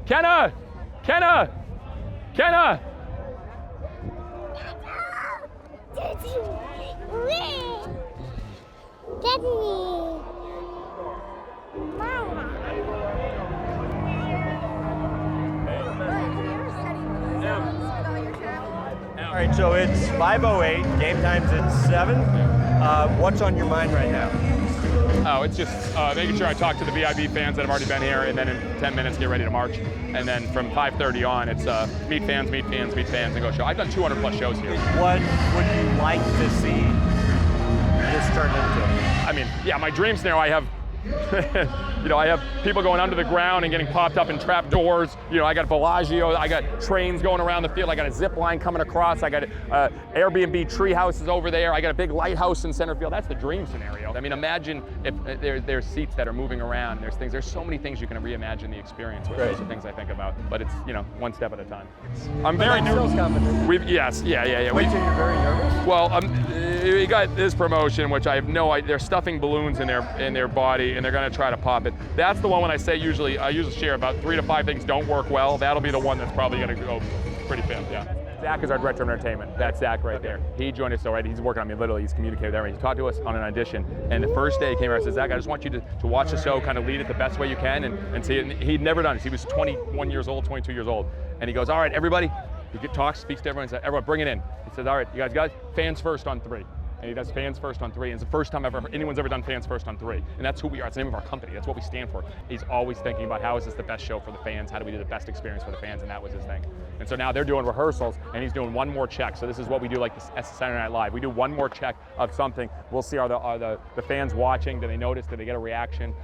Kenna! Kenna! Kenna! All right, so it's 5:08. Game time's at 7. What's on your mind right now? Oh, it's just making sure I talk to the VIB fans that have already been here, and then in 10 minutes get ready to march. And then from 5:30 on, it's meet fans, and go show. I've done 200 plus shows here. What would you like to see this turn into? I mean, yeah, my dream scenario, I have I have people going under the ground and getting popped up in trap doors. I got Bellagio, I got trains going around the field, I got a zip line coming across, I got Airbnb tree houses over there, I got a big lighthouse in center field. That's the dream scenario. I mean, imagine if there's seats that are moving around, there's so many things you can reimagine the experience with. Those are things I think about, but it's, one step at a time. I'm very nervous. Yes, yeah. Wait, so you're very nervous? Well, we got this promotion, which I have no idea. They're stuffing balloons in their body, and they're going to try to pop it. That's the one when I usually share about 3 to 5 things don't work well. That'll be the one that's probably going to go pretty fast, yeah. Zach is our director of entertainment. That's Zach right there. He joined us already. He's working on me literally. He's communicated with everyone. He talked to us on an audition. And the first day he came here, I said, Zach, I just want you to watch the show, kind of lead it the best way you can and see it. And he'd never done it. He was 21 years old, 22 years old. And he goes, all right, everybody. He talks, speaks to everyone, and says, everyone, bring it in. He says, all right, you guys, fans first on 3. And he does fans first on 3. And it's the first time anyone's ever done fans first on 3. And that's who we are. It's the name of our company. That's what we stand for. He's always thinking about how is this the best show for the fans? How do we do the best experience for the fans? And that was his thing. And so now they're doing rehearsals, and he's doing one more check. So this is what we do like as Saturday Night Live. We do one more check of something. We'll see are the fans watching? Do they notice? Do they get a reaction?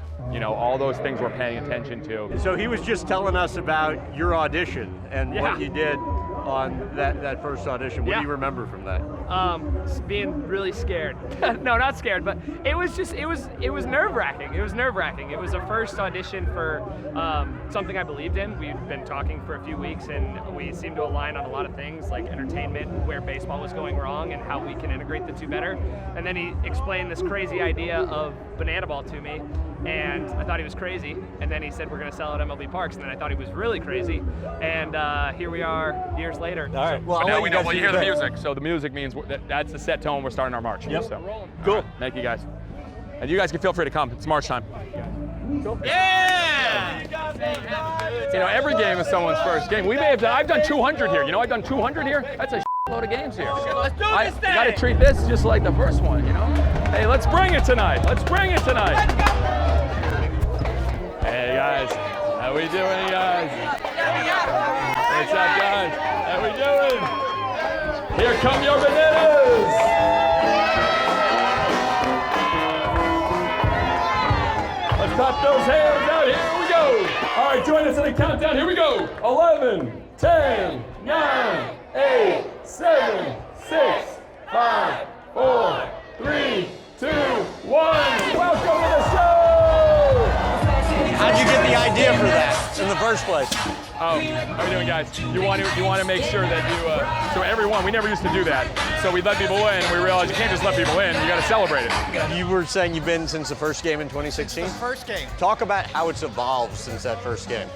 All those things we're paying attention to. So he was just telling us about your audition and what you did on that first audition. What do you remember from that? Being really scared. No, not scared, but it was nerve-wracking. It was nerve-wracking. It was a first audition for something I believed in. We've been talking for a few weeks, and we seemed to align on a lot of things, like entertainment, where baseball was going wrong, and how we can integrate the two better. And then he explained this crazy idea of banana ball to me, and I thought he was crazy. And then he said, we're going to sell at MLB Parks, and then I thought he was really crazy. And here we are years later. All right. Well, now we know you hear the music. So the music means that's the set tone. We're starting our march. Yep. So. Cool. Right. Thank you guys. And you guys can feel free to come. It's march time. Cool. Yeah! Every game is someone's first game. I've done 200 here. I've done 200 here. That's a load of games here. Let's do this thing. Got to treat this just like the first one, Hey, let's bring it tonight. Hey guys, how we doing, guys? What's up, guys? How we doing? Here come your bananas! Let's clap those hands out. Here we go. All right, join us in the countdown. Here we go. 11, 10, 9, 8, 7, 6, 5, 4, 3, 2, 1. Welcome to the show! How'd you get the idea for that in the first place? How are we doing, guys? You want to make sure that so everyone, we never used to do that. So we let people in, and we realized you can't just let people in, you got to celebrate it. You were saying you've been since the first game in 2016? First game. Talk about how it's evolved since that first game.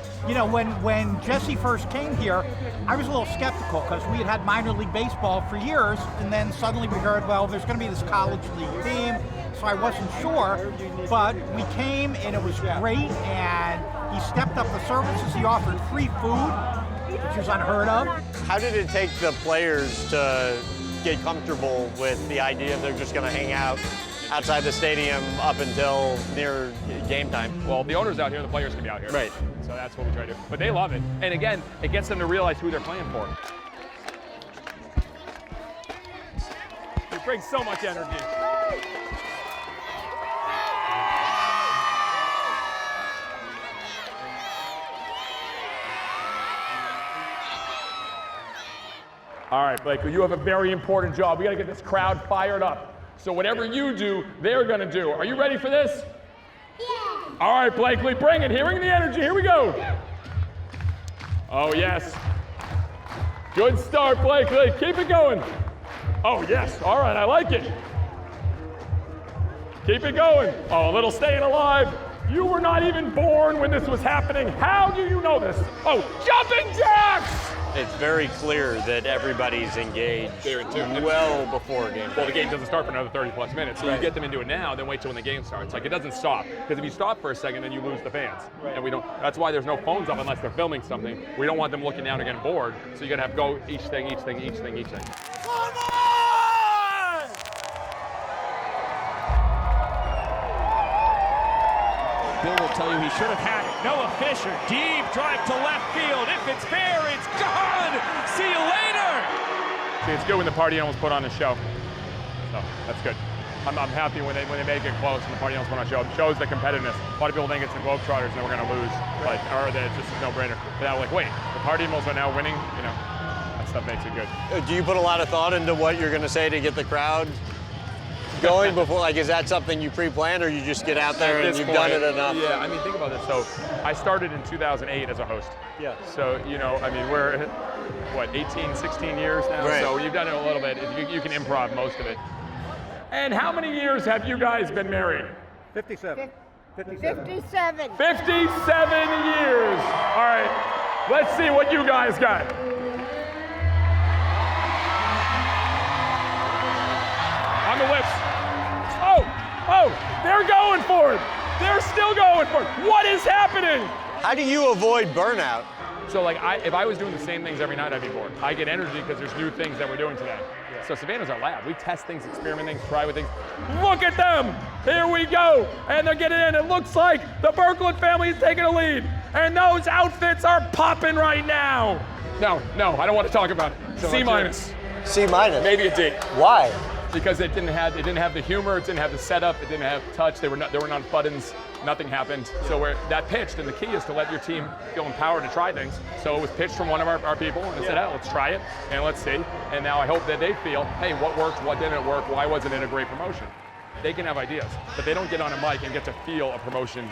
When Jesse first came here, I was a little skeptical because we had minor league baseball for years, and then suddenly we heard, well, there's going to be this college league team, so I wasn't sure. But we came, and it was great, and he stepped up the services. He offered free food, which is unheard of. How did it take the players to get comfortable with the idea they're just going to hang out outside the stadium up until near game time? Well, the owner's out here, the players can be out here. Right. So that's what we try to do. But they love it. And again, it gets them to realize who they're playing for. It brings so much energy. All right, Blakely, you have a very important job. We got to get this crowd fired up. So whatever you do, they're going to do. Are you ready for this? Yeah. All right, Blakely, bring it. Bring the energy. Here we go. Oh, yes. Good start, Blakely. Keep it going. Oh, yes. All right, I like it. Keep it going. Oh, a little staying alive. You were not even born when this was happening. How do you know this? Oh, jumping jacks! It's very clear that everybody's engaged well before game. Well, the game doesn't start for another 30 plus minutes, so you get them into it now, then wait till when the game starts. Like, it doesn't stop, because if you stop for a second, then you lose the fans. And we don't. That's why there's no phones up unless they're filming something. We don't want them looking down and getting bored, so you gotta have go each thing, each thing, each thing, each thing. Come on! Bill will tell you he should have had it. Noah Fisher, deep drive to left field. If it's fair, it's gone. See you later. See, it's good when the party animals put on a show. So that's good. I'm happy when they make it close and the party animals put on a show. It shows the competitiveness. A lot of people think it's the Globetrotters and we're going to lose, or that it's just a no-brainer. But now, like, wait, the party animals are now winning. You know, that stuff makes it good. Do you put a lot of thought into what you're going to say to get the crowd going before? Like, is that something you pre-plan, or you just get out there and you've done it enough? Yeah, I mean, think about this. So I started in 2008 as a host. Yeah. So, you know, I mean, we're, what, 18, 16 years now? Right. So you've done it a little bit. You can improv most of it. And how many years have you guys been married? 57. 57. 57 years. All right, let's see what you guys got. On the lips. Oh, they're going for it. They're still going for it. What is happening? How do you avoid burnout? So like, if I was doing the same things every night, I'd be bored. I get energy because there's new things that we're doing today. So Savannah's our lab. We test things, experiment things, try with things. Look at them! Here we go! And they're getting in. It looks like the Berkland family is taking a lead. And those outfits are popping right now. No, I don't want to talk about it. C minus. C minus. Maybe a D. Why? Because it didn't have the humor, it didn't have the setup, it didn't have touch. There were not buttons. Nothing happened. So that pitched, and the key is to let your team feel empowered to try things. So it was pitched from one of our people, and it said, oh, let's try it, and let's see. And now I hope that they feel, hey, what worked, what didn't work, why wasn't it a great promotion? They can have ideas, but they don't get on a mic and get to feel a promotion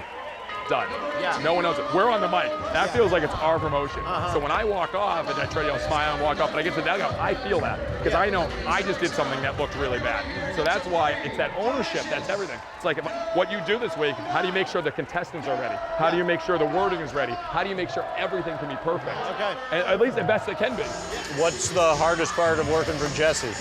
done. Yeah. No one knows it. We're on the mic. That feels like it's our promotion. So when I walk off and I try to smile and walk off, and I get to the dugout, I feel that. Because I know I just did something that looked really bad. So that's why it's that ownership, that's everything. It's like what you do this week, how do you make sure the contestants are ready? How do you make sure the wording is ready? How do you make sure everything can be perfect? Okay. And at least the best it can be. What's the hardest part of working for Jesse?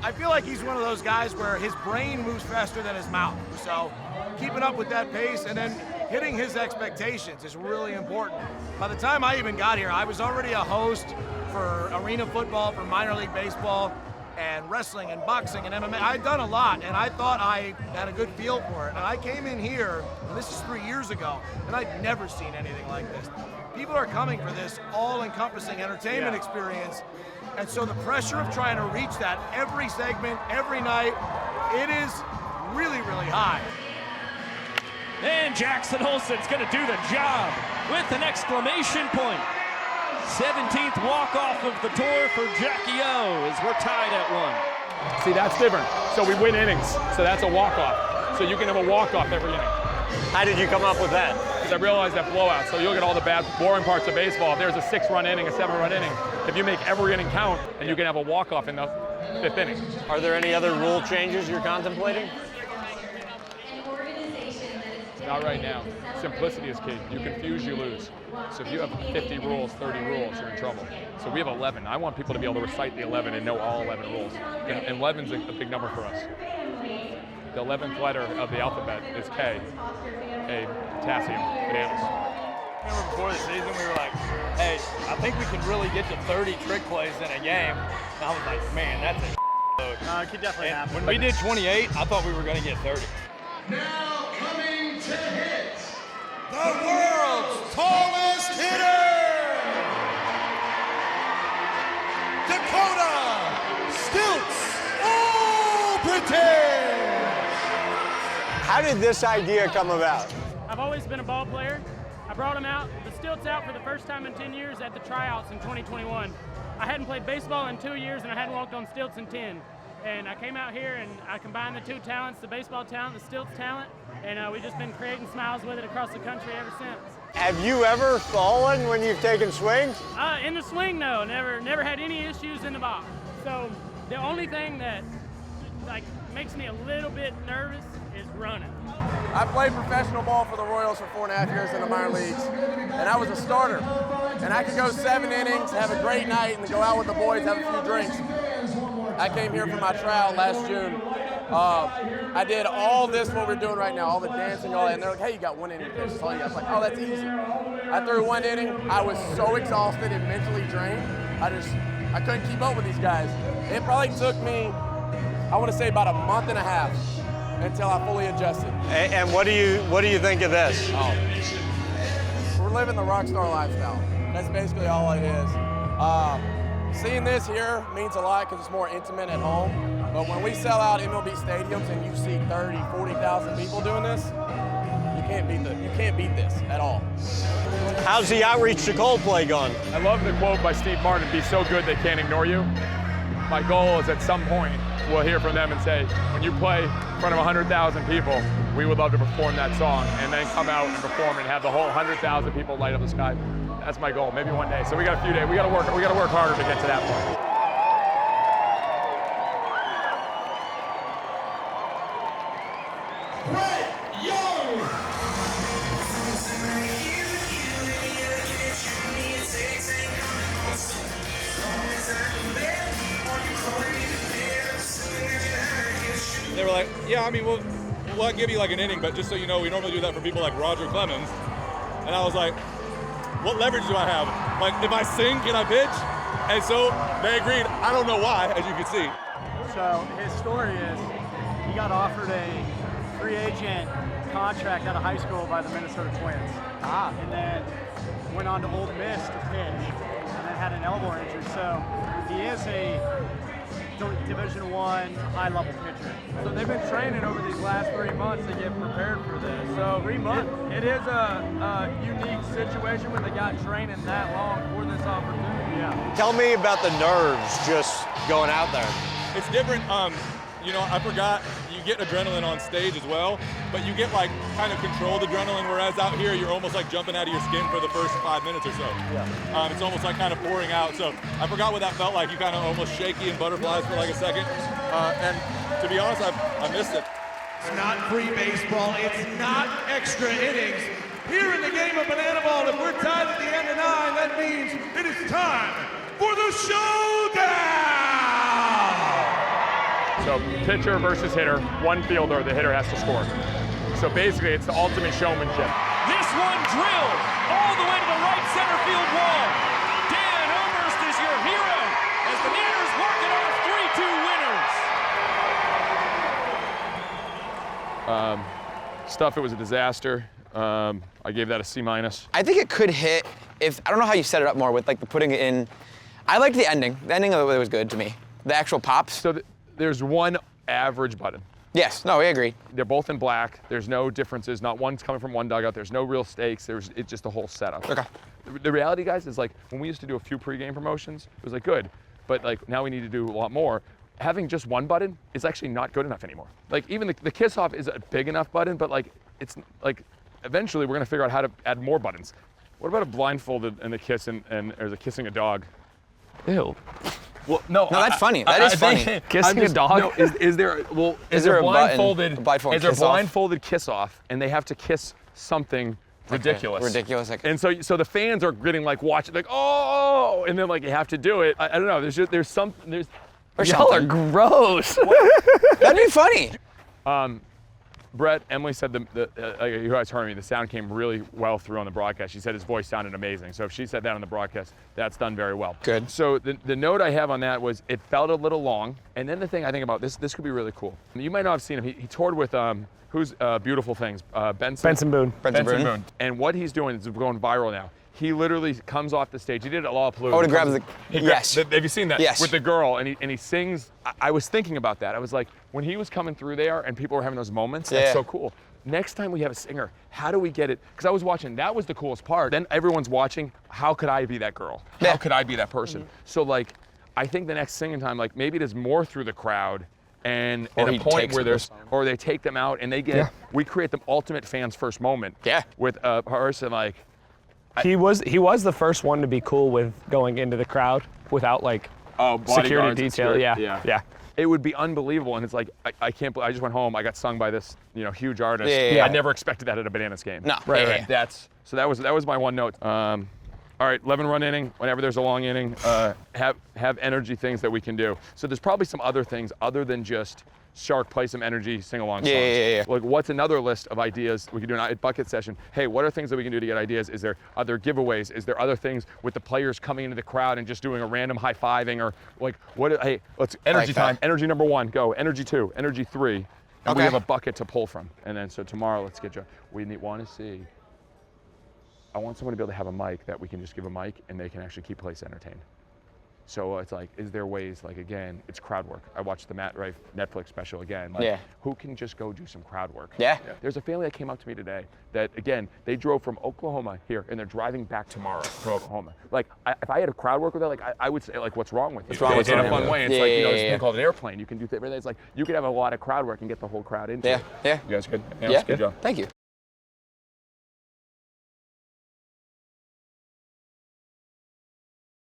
I feel like he's one of those guys where his brain moves faster than his mouth. So keeping up with that pace and then hitting his expectations is really important. By the time I even got here, I was already a host for arena football, for minor league baseball, and wrestling and boxing and MMA. I'd done a lot, and I thought I had a good feel for it. And I came in here, and this is 3 years ago, and I'd never seen anything like this. People are coming for this all-encompassing entertainment experience, and so the pressure of trying to reach that every segment, every night, it is really, really high. And Jackson Olsen's going to do the job with an exclamation point. 17th walk-off of the tour for Jackie O as we're tied at 1. See, that's different. So we win innings. So that's a walk-off. So you can have a walk-off every inning. How did you come up with that? Because I realized that blowout. So you look at all the bad, boring parts of baseball. If there's a 6-run inning, a 7-run inning, if you make every inning count, and you can have a walk-off in the 5th inning. Are there any other rule changes you're contemplating? Not right now. Simplicity is key. You confuse, you lose. So if you have 50 rules, 30 rules, you're in trouble. So we have 11. I want people to be able to recite the 11 and know all 11 rules. And 11's a big number for us. The 11th letter of the alphabet is K, A, potassium, bananas. I remember before the season, we were like, hey, I think we can really get to 30 trick plays in a game. And I was like, man, that's a load. It could definitely happen. When we did 28, I thought we were going to get 30. Now coming to hit, the world's tallest hitter, Dakota Stilts British. How did this idea come about? I've always been a ball player. I brought the stilts out for the first time in 10 years at the tryouts in 2021. I hadn't played baseball in 2 years and I hadn't walked on stilts in 10. And I came out here and I combined the two talents, the baseball talent, the stilts talent, and we've just been creating smiles with it across the country ever since. Have you ever fallen when you've taken swings? In the swing, no, never had any issues in the box. So the only thing that makes me a little bit nervous is running. I played professional ball for the Royals for 4.5 years in the minor leagues, and I was a starter. And I could go 7 innings, have a great night, and then go out with the boys, have a few drinks. I came here for my tryout last June. I did all this, what we're doing right now, all the dancing, all that, and they're like, hey, you got 1 inning pitch. So I was like, oh, that's easy. I threw 1 inning. I was so exhausted and mentally drained. I couldn't keep up with these guys. It probably took me, I want to say about a month and a half until I fully adjusted. And what do you think of this? Oh, we're living the rock star lifestyle. That's basically all it is. Seeing this here means a lot because it's more intimate at home. But when we sell out MLB stadiums and you see 30, 40,000 people doing this, you can't beat this at all. How's the outreach to Coldplay going? I love the quote by Steve Martin, be so good they can't ignore you. My goal is at some point we'll hear from them and say, when you play in front of 100,000 people, we would love to perform that song, and then come out and perform and have the whole 100,000 people light up the sky. That's my goal, maybe one day. So we got a few days, we got to work harder to get to that point. They were like, yeah, I mean, we'll give you like an inning, but just so you know, we normally do that for people like Roger Clemens. And I was like, what leverage do I have? Like, if I sing, can I pitch? And so they agreed. I don't know why, as you can see. So his story is he got offered a free agent contract out of high school by the Minnesota Twins. And then went on to Ole Miss to pitch, and then had an elbow injury. So he is a Division I high-level pitcher. So they've been training over these last 3 months to get prepared for this. So 3 months. It is a unique situation when they got training that long for this opportunity. Yeah. Tell me about the nerves just going out there. It's different. You know, I forgot you get adrenaline on stage as well, but you get like kind of controlled adrenaline, whereas out here you're almost like jumping out of your skin for the first 5 minutes or so. Yeah. It's almost like kind of pouring out. So I forgot what that felt like. You kind of almost shaky and butterflies for like a second. And to be honest, I missed it. It's not free baseball. It's not extra innings. Here in the game of banana ball, if we're tied at the end of 9, that means it is time for the showdown! So pitcher versus hitter, one fielder, the hitter has to score. So basically it's the ultimate showmanship. This one drilled all the way to the right center field wall. Dan Oberst is your hero as the Niners walk it off 3-2 winners. Stuff, it was a disaster. I gave that a C-. I think it could hit if, I don't know how you set it up more with like the putting it in. I liked the ending. The ending of it was good to me. The actual pops. So there's one average button. Yes, no, we agree. They're both in black. There's no differences. Not one's coming from one dugout. There's no real stakes. It's just a whole setup. Okay. The reality, guys, is like when we used to do a few pregame promotions, it was like good, but like now we need to do a lot more. Having just one button is actually not good enough anymore. Like even the kiss off is a big enough button, but like it's like eventually we're gonna figure out how to add more buttons. What about a blindfolded and the kiss and there's a kissing a dog? Ew. Well, no, that's funny. That is funny. Kissing a dog? No, is there a blindfolded kiss off, and they have to kiss something ridiculous? Okay. Ridiculous. Okay. And so the fans are getting like watching like oh, and then like you have to do it. I don't know. Y'all are gross. That'd be funny. Brett, Emily said you guys heard me, the sound came really well through on the broadcast. She said his voice sounded amazing. So if she said that on the broadcast, that's done very well. Good. So the note I have on that was it felt a little long. And then the thing I think about, this could be really cool. You might not have seen him. He toured with, who's Beautiful Things? Benson Boone. Benson Boone. And what he's doing is going viral now. He literally comes off the stage. He did it at Lollapalooza. Oh, to grab the, yes. Have you seen that? Yes. With the girl, and he sings. I was thinking about that. I was like, when he was coming through there and people were having those moments, that's so cool. Next time we have a singer, how do we get it? Because I was watching, that was the coolest part. Then everyone's watching, how could I be that girl? How could I be that person? Mm-hmm. So like, I think the next singing time, like maybe there's more through the crowd and at a point where there's, or they take them out and they get, we create the ultimate fans first moment. Yeah. With a person like, he was the first one to be cool with going into the crowd without like bodyguards and detail. security. Yeah. It would be unbelievable, and it's like I can't believe I just went home. I got sung by this huge artist. Yeah. I never expected that at a Bananas game. No. Right. That was my one note. All right, 11-run inning. Whenever there's a long inning, have energy things that we can do. So there's probably some other things other than just Shark play some energy sing-along songs. Yeah. Like, what's another list of ideas we can do at bucket session? Hey, what are things that we can do to get ideas? Is there other giveaways? Is there other things with the players coming into the crowd and just doing a random high-fiving or like what? Hey, let's energy like time. that. Energy number 1, go. Energy 2, energy 3, and we Okay. have a bucket to pull from. And then so tomorrow, let's get you. We want to see. I want someone to be able to have a mic that we can just give a mic and they can actually keep place entertained. So it's like, is there ways, like, again, it's crowd work. I watched the Matt Rife Netflix special again. Like, Yeah. who can just go do some crowd work? Yeah. There's a family that came up to me today that, again, they drove from Oklahoma here and they're driving back tomorrow from Oklahoma. Like, if I had a crowd work with that, like, I would say, like, what's wrong with you? What's wrong with in you? a fun way. It's Yeah, like, yeah, this yeah. thing called an airplane. You can do things. It's like, you could have a lot of crowd work and get the whole crowd into it. Yeah. You guys good? Yeah. Good job. Thank you.